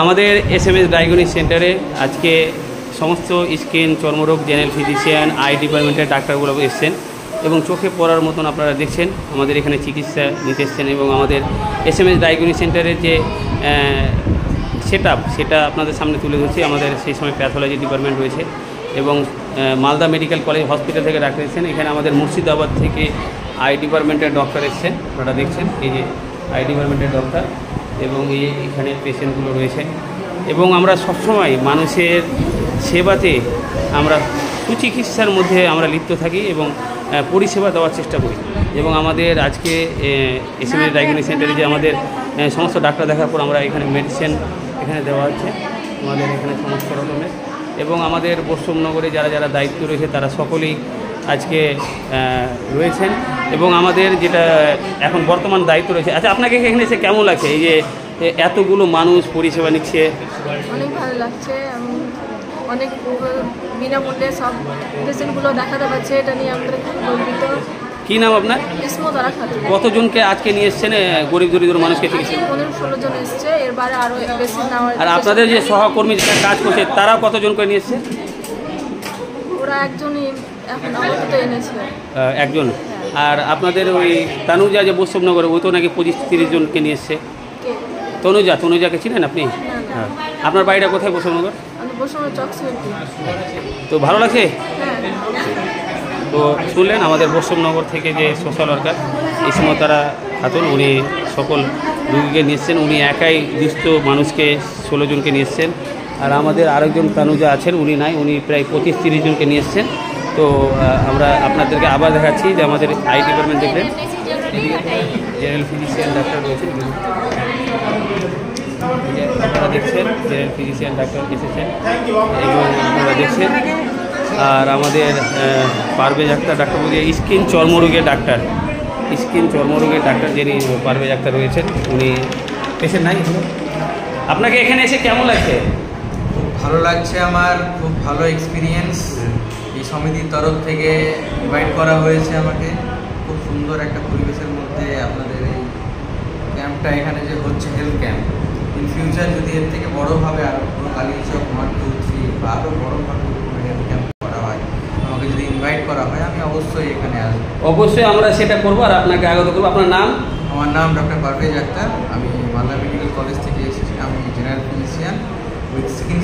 আমাদের SMS diagnostic সেন্টারে আজকে সমস্ত স্কিন, চর্মরোগ, জেনারেল ফিজিশিয়ান, আই ডিপার্টমেন্টের ডাক্তারগুলো এসছেন এবং চোখে পড়ার মতন আপনারা দেখছেন আমাদের এখানে চিকিৎসা নিতে এসছেন। এবং আমাদের SMS ডায়াগনস্টিক সেন্টারের যে সেটা আপনাদের সামনে তুলে ধরছি। আমাদের সেই সময় প্যাথোলজি ডিপার্টমেন্ট রয়েছে এবং মালদা মেডিকেল কলেজ হসপিটাল থেকে ডাক্তার এসছেন। এখানে আমাদের মুর্শিদাবাদ থেকে আই ডিপার্টমেন্টের ডক্টর এসছেন, আপনারা দেখছেন এই যে আই ডিপার্টমেন্টের ডক্টর এবং এখানে পেশেন্টগুলো রয়েছে। এবং আমরা সবসময় মানুষের সেবাতে আমরা সুচিকিৎসার মধ্যে আমরা লিপ্ত থাকি এবং পরিষেবা দেওয়ার চেষ্টা করি। এবং আমাদের আজকে SMS ডায়াগনস্টিক সেন্টারে যে আমাদের সমস্ত ডাক্তার দেখার পর আমরা এখানে মেডিসিন এখানে দেওয়া হচ্ছে আমাদের এখানে সমস্ত রকমের। এবং আমাদের পশ্চিমনগরে যারা যারা দায়িত্ব রয়েছে তারা সকলেই আজকে রয়েছেন। এবং আমাদের যেটা এখন বর্তমান দায়িত্ব রয়েছে, আচ্ছা আপনাকে এখানে এসে কেমন লাগছে? এই যে এতগুলো মানুষ পরিষেবা নিচ্ছে। অনেক ভালো লাগছে, অনেক বিনামূল্যে সব পেশেন্টগুলো দেখাতে পারছে, এটা নিয়ে আমরা খুব গর্বিত। কী নাম আপনার? কতজনকে আজকে নিয়ে এসছেন গরিব দরিদ্র মানুষকে? 15-16 জন এসছে, এরবারে আরও বেশি নেওয়ার। আর আপনাদের যে সহকর্মী যারা কাজ করছে তারা কতজন করে নিয়ে এসছে? ওরা একজনই এখন আমাকে তো এনেছে। একজন। আর আপনাদের ওই তানুজা যে বৈষ্ণবনগরে, ওই তো নাকি 25-30 জনকে নিয়ে এসছে। তনুজাকে চিনেন আপনি? হ্যাঁ। আপনার বাড়িটা কোথায় বৈষ্ণবনগর? তো ভালো লাগছে? তো শুনলেন আমাদের বৈষ্ণবনগর থেকে যে সোশ্যাল ওয়ার্কার এই সময় তারা খাতুন, উনি সকল রুগীকে নিয়ে এসছেন। উনি একাই দুস্থ মানুষকে 16 জনকে নিয়ে এসছেন। আর আমাদের আরেকজন তানুজা আছেন, উনি নাই, উনি প্রায় 25-30 জনকে নিয়ে এসছেন। তো আমরা আপনাদেরকে আবার দেখাচ্ছি যে আমাদের আই ডিপার্টমেন্ট দেখবেন জেনারেল ফিজিশিয়ান ডাক্তার রয়েছেন, আপনারা দেখছেন জেনারেল ফিজিশিয়ান ডাক্তার এসেছেন এবং আপনারা দেখছেন। আর আমাদের পারভেজ আক্তার ডাক্তার বলতে স্কিন চর্মরোগের ডাক্তার যিনি পারভেজ আক্তার রয়েছেন, উনি পেশেন্ট নাই। আপনাকে এখানে এসে কেমন লাগছে? খুব ভালো লাগছে, আমার খুব ভালো এক্সপিরিয়েন্স। এই সমিতির তরফ থেকে ইনভাইট করা হয়েছে আমাকে। খুব সুন্দর একটা পরিবেশের মধ্যে আপনাদের এই ক্যাম্পটা এখানে যে হচ্ছে হেলথ ক্যাম্প, ইন ফিউচার যদি এর থেকে বড়োভাবে আরও কোনো কালীচক 1, 2, 3 বা আরও বড়োভাবে কোনো হেলথ ক্যাম্প করা হয়, আমাকে যদি ইনভাইট করা হয় আমি অবশ্যই এখানে আসবো। অবশ্যই আমরা সেটা করবো আর আপনাকে আগত করবো। আপনার নাম? আমার নাম ডক্টর পারভেজ আক্তার, আমি মালদা মেডিকেল কলেজ থেকে এসেছি। আমি জেনারেল ফিজিশিয়ান উইথ স্কিন